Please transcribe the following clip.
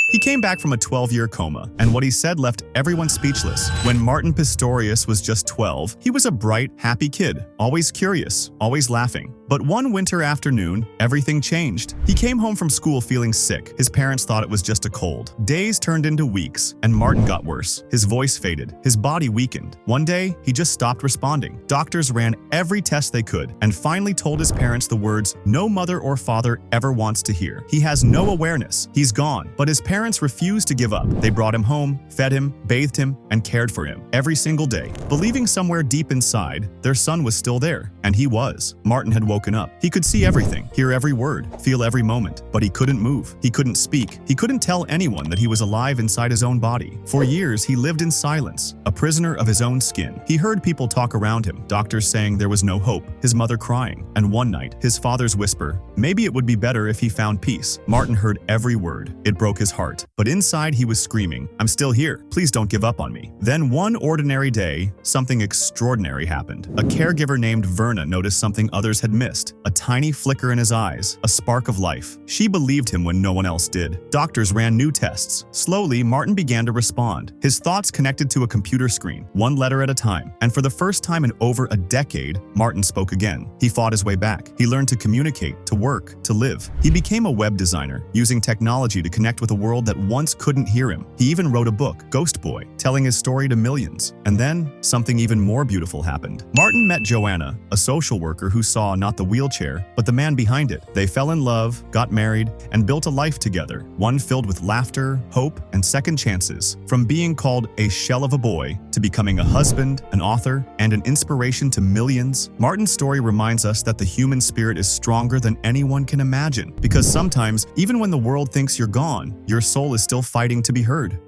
He came back from a 12-year coma, and what he said left everyone speechless. When Martin Pistorius was just 12, he was a bright, happy kid, always curious, always laughing. But one winter afternoon, everything changed. He came home from school feeling sick. His parents thought it was just a cold. Days turned into weeks, and Martin got worse. His voice faded. His body weakened. One day, he just stopped responding. Doctors ran every test they could, and finally told his parents the words no mother or father ever wants to hear. He has no awareness. He's gone. But his parents refused to give up. They brought him home, fed him, bathed him, and cared for him every single day, believing somewhere deep inside their son was still there. And he was. Martin had woken up. He could see everything, hear every word, feel every moment, but he couldn't move. He couldn't speak. He couldn't tell anyone that he was alive inside his own body. For years, he lived in silence, a prisoner of his own skin. He heard people talk around him, doctors saying there was no hope, his mother crying, and one night, his father's whisper, maybe it would be better if he found peace. Martin heard every word. It broke his heart. But inside, he was screaming, I'm still here. Please don't give up on me. Then one ordinary day, something extraordinary happened. A caregiver named Verna noticed something others had missed. A tiny flicker in his eyes, a spark of life. She believed him when no one else did. Doctors ran new tests. Slowly, Martin began to respond. His thoughts connected to a computer screen, one letter at a time. And for the first time in over a decade, Martin spoke again. He fought his way back. He learned to communicate, to work, to live. He became a web designer, using technology to connect with a world that once couldn't hear him. He even wrote a book, Ghost Boy, telling his story to millions. And then, something even more beautiful happened. Martin met Joanna, a social worker who saw not the wheelchair, but the man behind it. They fell in love, got married, and built a life together, one filled with laughter, hope, and second chances. From being called a shell of a boy to becoming a husband, an author, and an inspiration to millions, Martin's story reminds us that the human spirit is stronger than anyone can imagine. Because sometimes, even when the world thinks you're gone, your soul is still fighting to be heard.